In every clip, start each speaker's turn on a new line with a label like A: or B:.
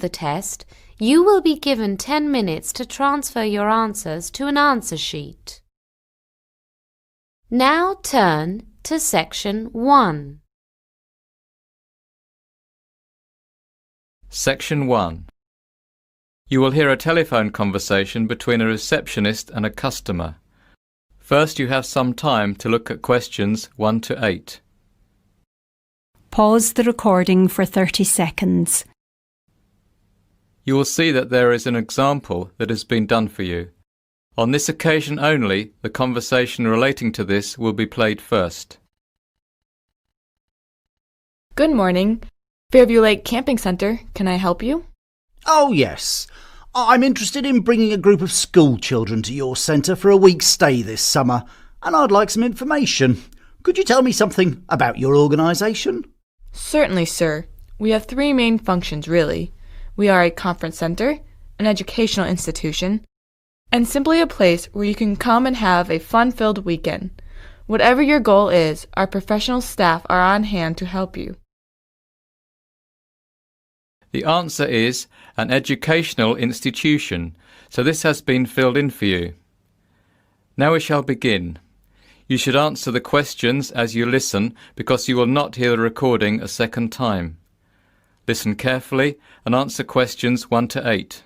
A: the test, you will be given 10 minutes to transfer your answers to an answer sheet. Now turn to Section 1.
B: Section 1. You will hear a telephone conversation between a receptionist and a customer. First, you have some time to look at questions 1 to 8.
C: Pause the recording for 30 seconds.
B: You will see that there is an example that has been done for you. On this occasion only, the conversation relating to this will be played first.
D: Good morning. Fairview Lake Camping Center. Can I help you?
E: Oh, yes. I'm interested in bringing a group of school children to your centre for a week's stay this summer, and I'd like some information. Could you tell me something about your organisation?
D: Certainly, sir. We have 3 main functions, really. We are a conference centre, an educational institution, and simply a place where you can come and have a fun-filled weekend. Whatever your goal is, our professional staff are on hand to help you.
B: The answer is an educational institution, so this has been filled in for you. Now we shall begin. You should answer the questions as you listen because you will not hear the recording a second time. Listen carefully and answer questions 1 to 8.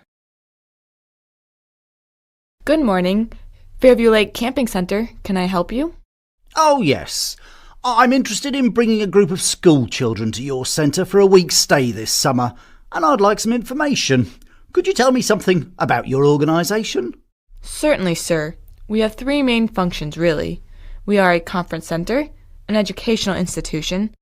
D: Good morning. Fairview Lake Camping Center. Can I help you?
E: Oh, yes. I'm interested in bringing a group of school children to your centre for a week's stay this summer, and I'd like some information. Could you tell me something about your organisation?
D: Certainly, sir. We have 3 main functions, really. We are a conference centre, an educational institution,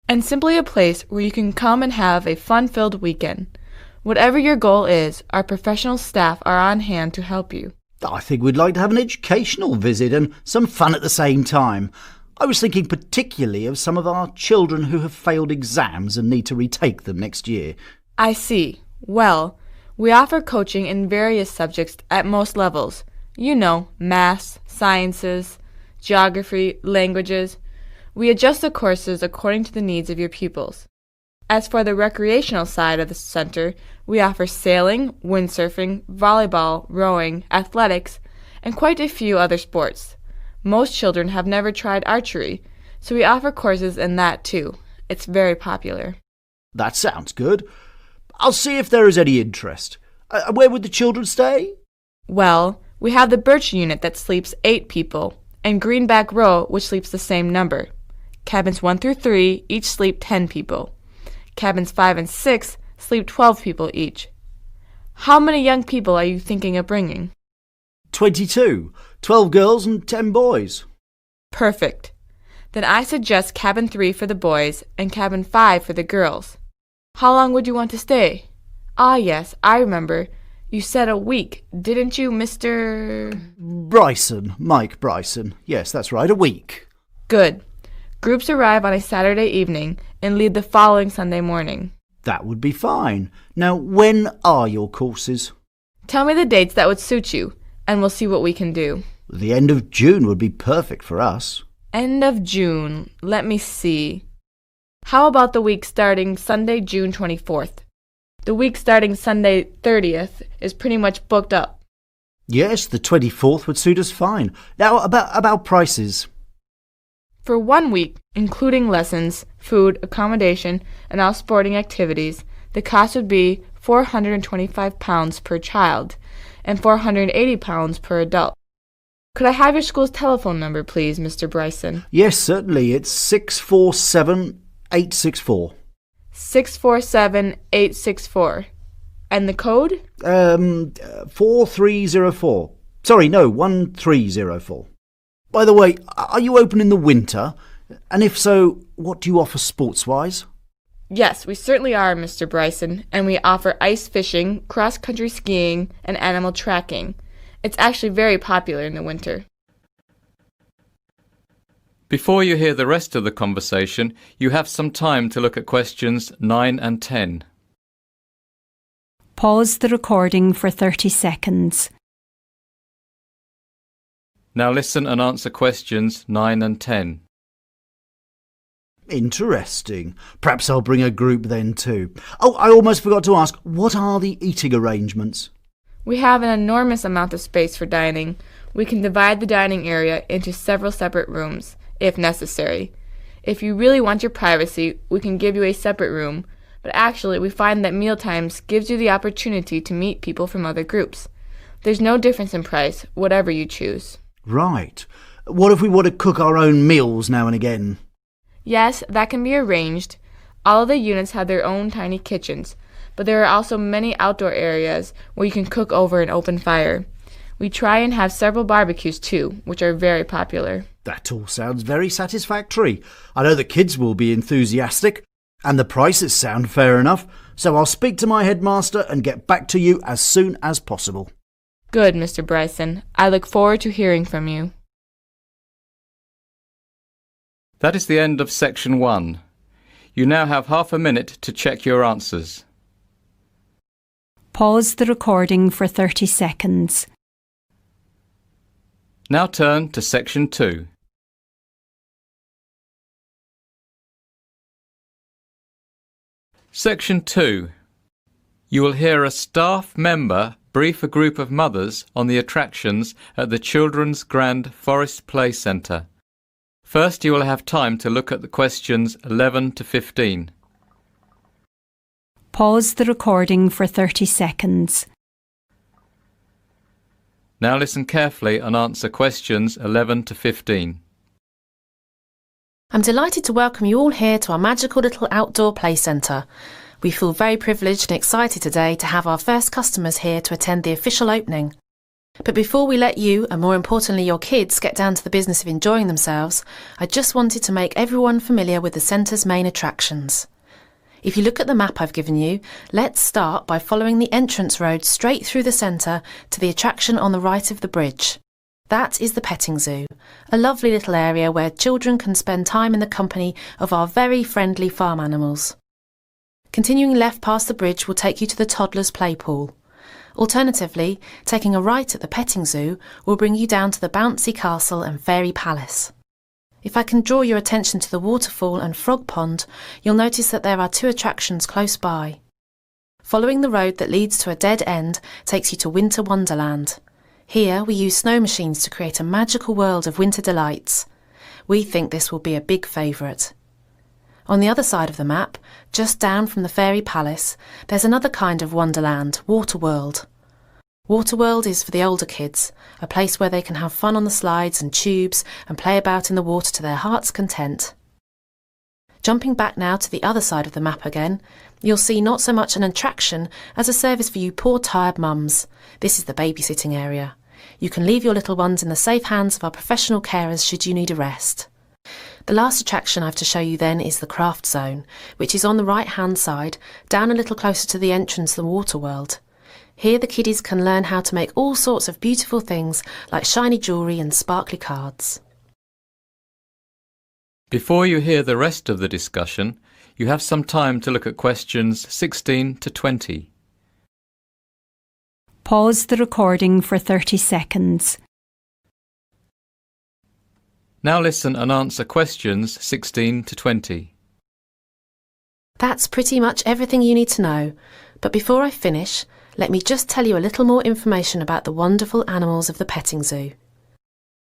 D: and simply a place where you can come and have a fun-filled weekend. Whatever your goal is, our professional staff are on hand to help you.
E: I think we'd like to have an educational visit and some fun at the same time. I was thinking particularly of some of our children who have failed exams and need to retake them next year.
D: I see. Well, we offer coaching in various subjects at most levels. You know, maths, sciences, geography, languages. We adjust the courses according to the needs of your pupils. As for the recreational side of the center, we offer sailing, windsurfing, volleyball, rowing, athletics, and quite a few other sports. Most children have never tried archery, so we offer courses in that too. It's very popular.
E: That sounds good. I'll see if there is any interest. Where would the children stay?
D: Well, we have the Birch unit that sleeps 8 people, and Greenback Row, which sleeps the same number. Cabins 1 through 3 each sleep 10 people. Cabins 5 and 6 sleep 12 people each. How many young people are you thinking of bringing?
E: 22. 12 girls and 10 boys.
D: Perfect. Then I suggest cabin 3 for the boys and cabin 5 for the girls. How long would you want to stay? Ah, yes, I remember. You said a week, didn't you, Mr.
E: Bryson, Mike Bryson. Yes, that's right, a week.
D: Good. Groups arrive on a Saturday evening and leave the following Sunday morning.
E: That would be fine. Now, when are your courses?
D: Tell me the dates that would suit you, and we'll see what we can do.
E: The end of June would be perfect for us.
D: End of June. Let me see. How about the week starting Sunday, June 24th? The week starting Sunday 30th is pretty much booked up.
E: Yes, the 24th would suit us fine. Now, about prices.
D: For 1 week, including lessons, food, accommodation, and all sporting activities, the cost would be £425 per child and £480 per adult. Could I have your school's telephone number, please, Mr. Bryson?
E: Yes, certainly. It's 647-864.
D: 647-864. And the code?
E: 4304. Sorry, no, 1304. By the way, are you open in the winter? And if so, what do you offer sports-wise?
D: Yes, we certainly are, Mr. Bryson, and we offer ice fishing, cross-country skiing, and animal tracking. It's actually very popular in the winter.
B: Before you hear the rest of the conversation, you have some time to look at questions 9 and 10.
C: Pause the recording for 30 seconds.
B: Now listen and answer questions 9 and 10.
E: Interesting. Perhaps I'll bring a group then too. Oh, I almost forgot to ask, what are the eating arrangements?
D: We have an enormous amount of space for dining. We can divide the dining area into several separate rooms, if necessary. If you really want your privacy, we can give you a separate room, but actually we find that mealtimes gives you the opportunity to meet people from other groups. There's no difference in price, whatever you choose.
E: Right. What if we want to cook our own meals now and again?
D: Yes, that can be arranged. All of the units have their own tiny kitchens, but there are also many outdoor areas where you can cook over an open fire. We try and have several barbecues too, which are very popular.
E: That all sounds very satisfactory. I know the kids will be enthusiastic, and the prices sound fair enough, so I'll speak to my headmaster and get back to you as soon as possible.
D: Good, Mr. Bryson. I look forward to hearing from you.
B: That is the end of section 1. You now have half a minute to check your answers.
C: Pause the recording for 30 seconds.
B: Now turn to section 2. Section 2. You will hear a staff member brief a group of mothers on the attractions at the Children's Grand Forest Play Centre. First, you will have time to look at the questions 11 to 15.
C: Pause the recording for 30 seconds.
B: Now listen carefully and answer questions 11 to 15.
F: I'm delighted to welcome you all here to our magical little outdoor play centre. We feel very privileged and excited today to have our first customers here to attend the official opening. But before we let you, and more importantly your kids, get down to the business of enjoying themselves, I just wanted to make everyone familiar with the centre's main attractions. If you look at the map I've given you, let's start by following the entrance road straight through the centre to the attraction on the right of the bridge. That is the petting zoo, a lovely little area where children can spend time in the company of our very friendly farm animals. Continuing left past the bridge will take you to the toddler's play pool. Alternatively, taking a right at the petting zoo will bring you down to the bouncy castle and fairy palace. If I can draw your attention to the waterfall and frog pond, you'll notice that there are 2 attractions close by. Following the road that leads to a dead end takes you to Winter Wonderland. Here we use snow machines to create a magical world of winter delights. We think this will be a big favourite. On the other side of the map, just down from the fairy palace, there's another kind of wonderland, Waterworld. Waterworld is for the older kids, a place where they can have fun on the slides and tubes and play about in the water to their heart's content. Jumping back now to the other side of the map again, you'll see not so much an attraction as a service for you poor tired mums. This is the babysitting area. You can leave your little ones in the safe hands of our professional carers should you need a rest. The last attraction I have to show you then is the craft zone, which is on the right-hand side, down a little closer to the entrance to the Waterworld. Here the kiddies can learn how to make all sorts of beautiful things like shiny jewellery and sparkly cards.
B: Before you hear the rest of the discussion, you have some time to look at questions 16 to 20.
C: Pause the recording for 30 seconds.
B: Now listen and answer questions 16 to 20.
F: That's pretty much everything you need to know, but before I finish, let me just tell you a little more information about the wonderful animals of the petting zoo.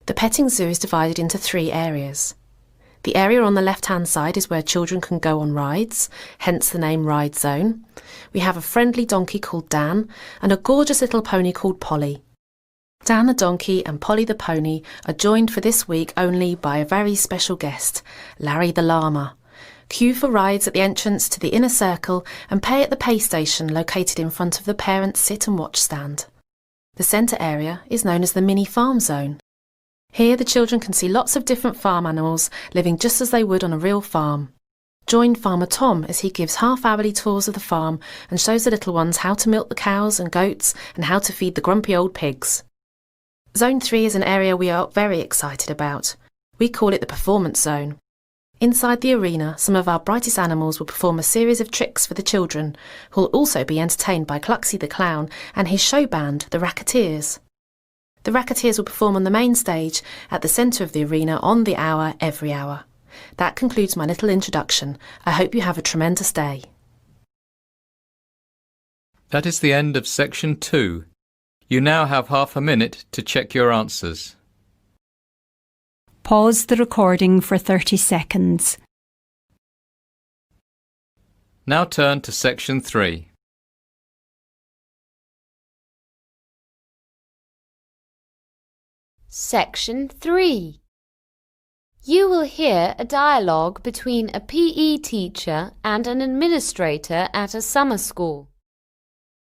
F: The petting zoo is divided into 3 areas. The area on the left-hand side is where children can go on rides, hence the name Ride Zone. We have a friendly donkey called Dan and a gorgeous little pony called Polly. Dan the donkey and Polly the pony are joined for this week only by a very special guest, Larry the llama. Queue for rides at the entrance to the inner circle and pay at the pay station located in front of the parent sit and watch stand. The centre area is known as the mini farm zone. Here the children can see lots of different farm animals living just as they would on a real farm. Join Farmer Tom as he gives half-hourly tours of the farm and shows the little ones how to milk the cows and goats and how to feed the grumpy old pigs. Zone 3 is an area we are very excited about. We call it the Performance Zone. Inside the arena, some of our brightest animals will perform a series of tricks for the children, who will also be entertained by Cluxy the Clown and his show band, the Racketeers. The Racketeers will perform on the main stage at the centre of the arena on the hour, every hour. That concludes my little introduction. I hope you have a tremendous day.
B: That is the end of section 2. You now have half a minute to check your answers.
C: Pause the recording for 30 seconds.
B: Now turn to section 3.
A: Section 3. You will hear a dialogue between a PE teacher and an administrator at a summer school.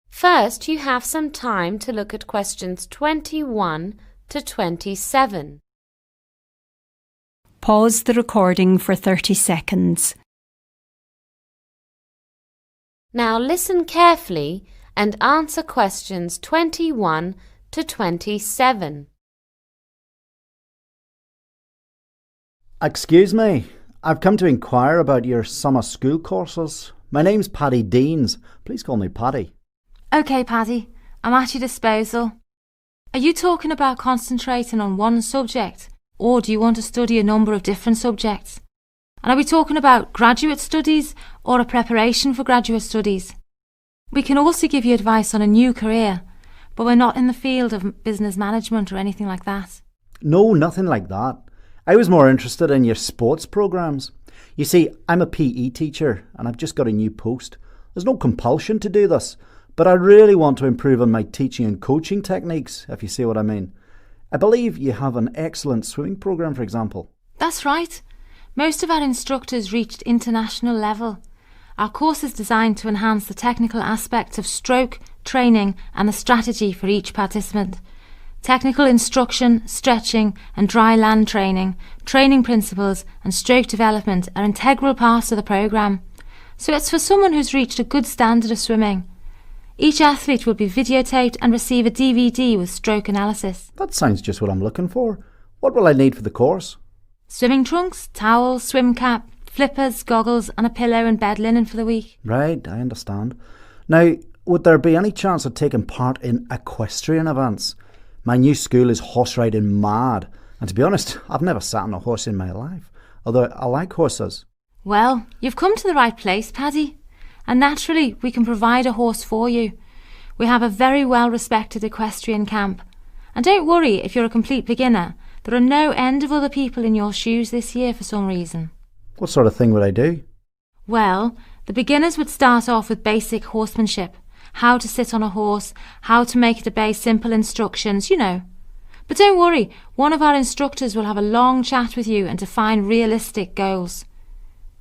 A: First, you have some time to look at questions 21 to 27.
C: Pause the recording for 30 seconds.
A: Now listen carefully and answer questions 21 to 27.
E: Excuse me, I've come to inquire about your summer school courses. My name's Paddy Deans. Please call me Paddy.
G: OK, Paddy, I'm at your disposal. Are you talking about concentrating on one subject, or do you want to study a number of different subjects? And are we talking about graduate studies or a preparation for graduate studies? We can also give you advice on a new career, but we're not in the field of business management or anything like that.
E: No, nothing like that. I was more interested in your sports programmes. You see, I'm a PE teacher and I've just got a new post. There's no compulsion to do this, but I really want to improve on my teaching and coaching techniques, if you see what I mean. I believe you have an excellent swimming programme, for example.
G: That's right. Most of our instructors reached international level. Our course is designed to enhance the technical aspects of stroke, training and the strategy for each participant. Technical instruction, stretching and dry land training, training principles and stroke development are integral parts of the programme. So it's for someone who's reached a good standard of swimming. Each athlete will be videotaped and receive a DVD with stroke analysis.
E: That sounds just what I'm looking for. What will I need for the course?
G: Swimming trunks, towel, swim cap, flippers, goggles and a pillow and bed linen for the week.
E: Right, I understand. Now, would there be any chance of taking part in equestrian events? My new school is horse riding mad, and to be honest, I've never sat on a horse in my life, although I like horses.
G: Well, you've come to the right place, Paddy, and naturally we can provide a horse for you. We have a very well-respected equestrian camp, and don't worry if you're a complete beginner. There are no end of other people in your shoes this year for some reason.
E: What sort of thing would I do?
G: Well, the beginners would start off with basic horsemanship. How to sit on a horse, how to make it obey simple instructions, you know. But don't worry, one of our instructors will have a long chat with you and define realistic goals.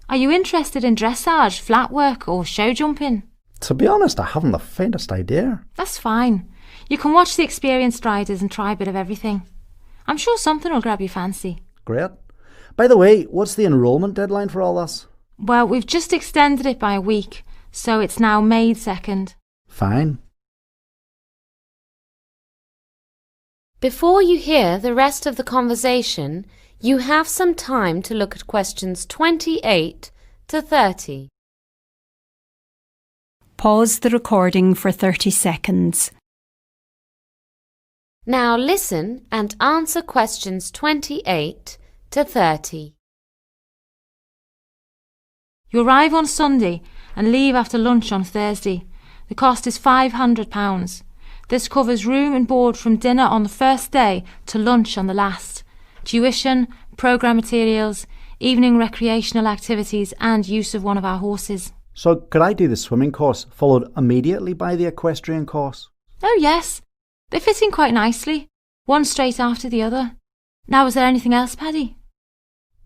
G: Are you interested in dressage, flat work or show jumping?
E: To be honest, I haven't the faintest idea.
G: That's fine. You can watch the experienced riders and try a bit of everything. I'm sure something will grab your fancy.
E: Great. By the way, what's the enrolment deadline for all this?
G: Well, we've just extended it by a week, so it's now May 2nd.
E: Fine.
A: Before you hear the rest of the conversation, you have some time to look at questions 28 to 30.
C: Pause the recording for 30 seconds.
A: Now listen and answer questions 28 to 30.
G: You arrive on Sunday and leave after lunch on Thursday. The cost is £500. This covers room and board from dinner on the first day to lunch on the last, tuition, programme materials, evening recreational activities and use of one of our horses.
E: So could I do the swimming course followed immediately by the equestrian course?
G: Oh yes, they fit in quite nicely, one straight after the other. Now is there anything else, Paddy?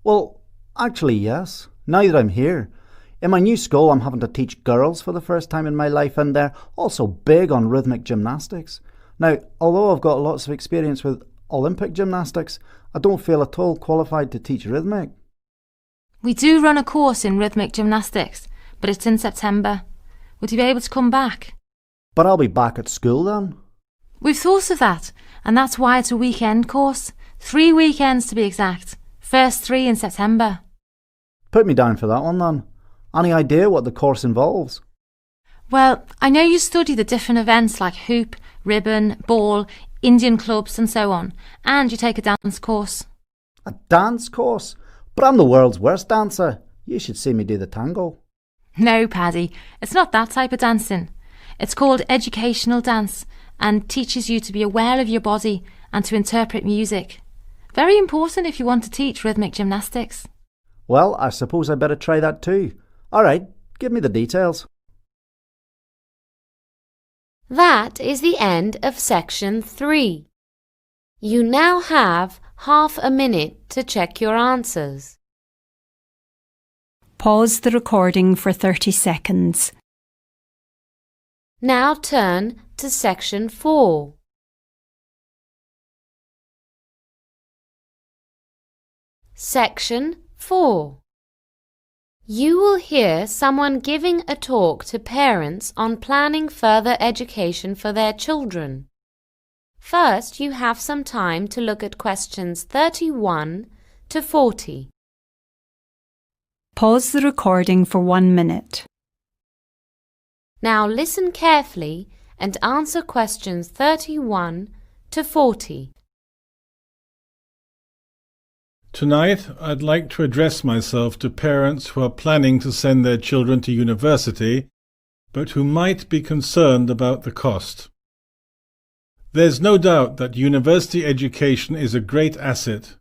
E: Well, actually yes. Now that I'm here. In my new school, I'm having to teach girls for the first time in my life, and they're also big on rhythmic gymnastics. Now, although I've got lots of experience with Olympic gymnastics, I don't feel at all qualified to teach rhythmic.
G: We do run a course in rhythmic gymnastics, but it's in September. Would you be able to come back?
E: But I'll be back at school then.
G: We've thought of that, and that's why it's a weekend course. 3 weekends to be exact. First 3 in September.
E: Put me down for that one then. Any idea what the course involves?
G: Well, I know you study the different events like hoop, ribbon, ball, Indian clubs and so on, and you take a dance course.
E: A dance course? But I'm the world's worst dancer. You should see me do the tango.
G: No, Paddy, it's not that type of dancing. It's called educational dance and teaches you to be aware of your body and to interpret music. Very important if you want to teach rhythmic gymnastics.
E: Well, I suppose I better try that too. All right, give me the details.
A: That is the end of section 3. You now have half a minute to check your answers.
C: Pause the recording for 30 seconds.
A: Now turn to section 4. Section 4. You will hear someone giving a talk to parents on planning further education for their children. First, you have some time to look at questions 31 to 40.
C: Pause the recording for 1 minute.
A: Now listen carefully and answer questions 31 to 40.
H: Tonight, I'd like to address myself to parents who are planning to send their children to university, but who might be concerned about the cost. There's no doubt that university education is a great asset.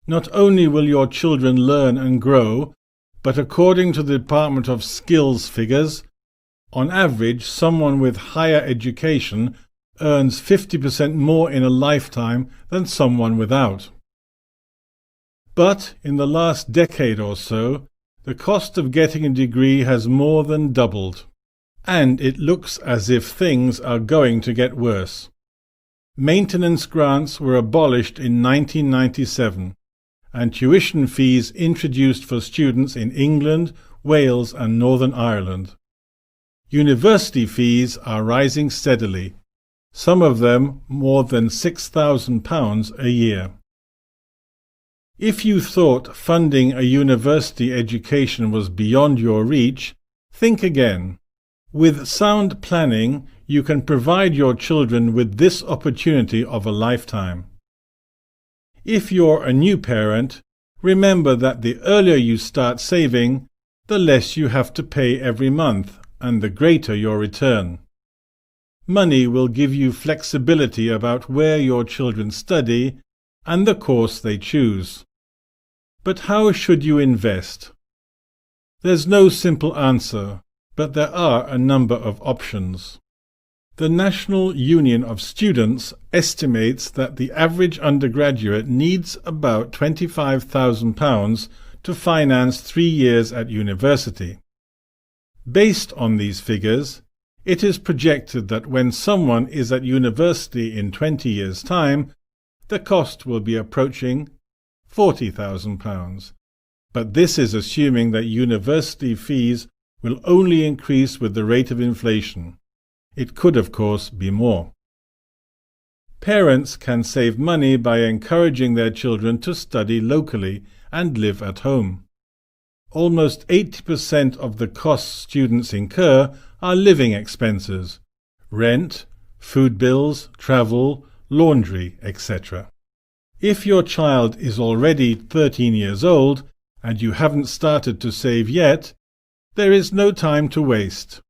H: Not only will your children learn and grow, but according to the Department of Skills figures, on average, someone with higher education earns 50% more in a lifetime than someone without. But in the last decade or so, the cost of getting a degree has more than doubled, and it looks as if things are going to get worse. Maintenance grants were abolished in 1997, and tuition fees introduced for students in England, Wales and Northern Ireland. University fees are rising steadily, some of them more than £6,000 a year. If you thought funding a university education was beyond your reach, think again. With sound planning, you can provide your children with this opportunity of a lifetime. If you're a new parent, remember that the earlier you start saving, the less you have to pay every month and the greater your return. Money will give you flexibility about where your children study and the course they choose. But how should you invest? There's no simple answer, but there are a number of options. The National Union of Students estimates that the average undergraduate needs about £25,000 to finance 3 years at university. Based on these figures, it is projected that when someone is at university in 20 years' time, the cost will be approaching £40,000. But this is assuming that university fees will only increase with the rate of inflation. It could, of course, be more. Parents can save money by encouraging their children to study locally and live at home. Almost 80% of the costs students incur are living expenses: rent, food bills, travel, laundry, etc. If your child is already 13 years old and you haven't started to save yet, there is no time to waste.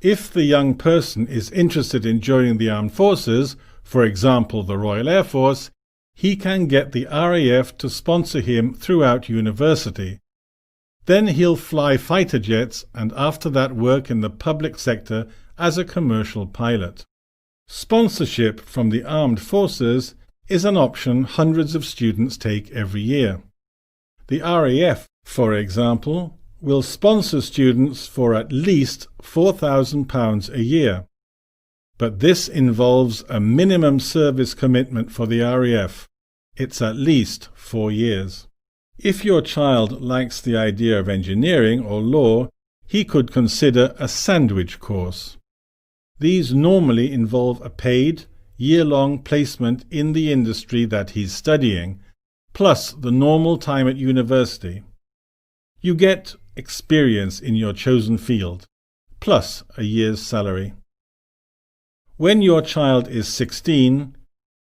H: If the young person is interested in joining the armed forces, for example the Royal Air Force, he can get the RAF to sponsor him throughout university. Then he'll fly fighter jets and after that work in the public sector as a commercial pilot. Sponsorship from the armed forces is an option hundreds of students take every year. The RAF, for example, will sponsor students for at least £4,000 a year. But this involves a minimum service commitment for the RAF. It's at least 4 years. If your child likes the idea of engineering or law, he could consider a sandwich course. These normally involve a paid, year-long placement in the industry that he's studying, plus the normal time at university. You get experience in your chosen field, plus a year's salary. When your child is 16,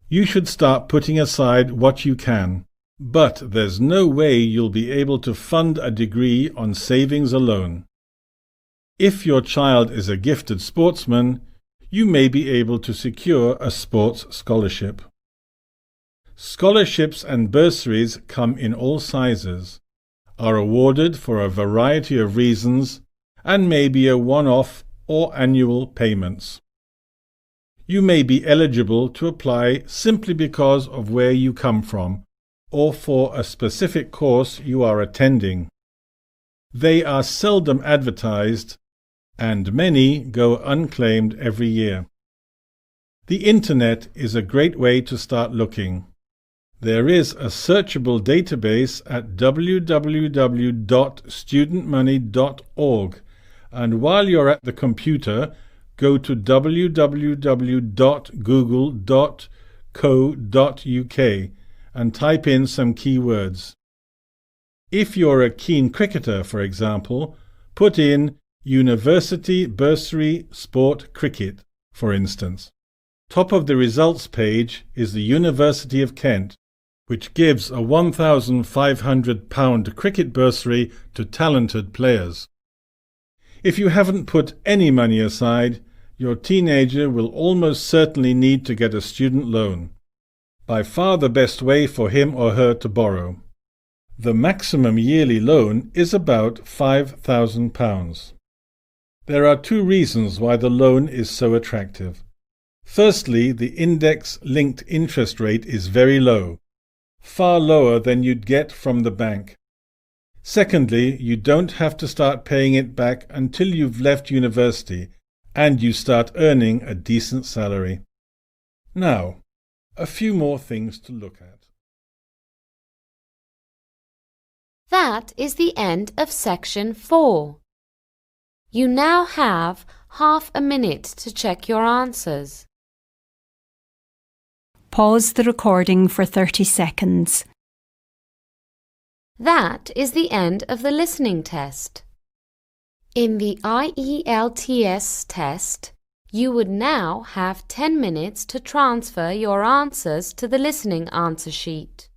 H: You should start putting aside what you can, but there's no way you'll be able to fund a degree on savings alone. If your child is a gifted sportsman, you may be able to secure a sports scholarship. Scholarships and bursaries come in all sizes, are awarded for a variety of reasons, and may be a one-off or annual payments. You may be eligible to apply simply because of where you come from, or for a specific course you are attending. They are seldom advertised, and many go unclaimed every year. The Internet is a great way to start looking. There is a searchable database at www.studentmoney.org, and while you're at the computer, go to www.google.co.uk and type in some keywords. If you're a keen cricketer, for example, put in University Bursary Sport Cricket, for instance. Top of the results page is the University of Kent, which gives a £1,500 cricket bursary to talented players. If you haven't put any money aside, your teenager will almost certainly need to get a student loan. By far the best way for him or her to borrow. The maximum yearly loan is about £5,000. There are two reasons why the loan is so attractive. Firstly, the index-linked interest rate is very low, far lower than you'd get from the bank. Secondly, you don't have to start paying it back until you've left university and you start earning a decent salary. Now, a few more things to look at.
A: That is the end of section 4. You now have half a minute to check your answers.
C: Pause the recording for 30 seconds.
A: That is the end of the listening test. In the IELTS test, you would now have 10 minutes to transfer your answers to the listening answer sheet.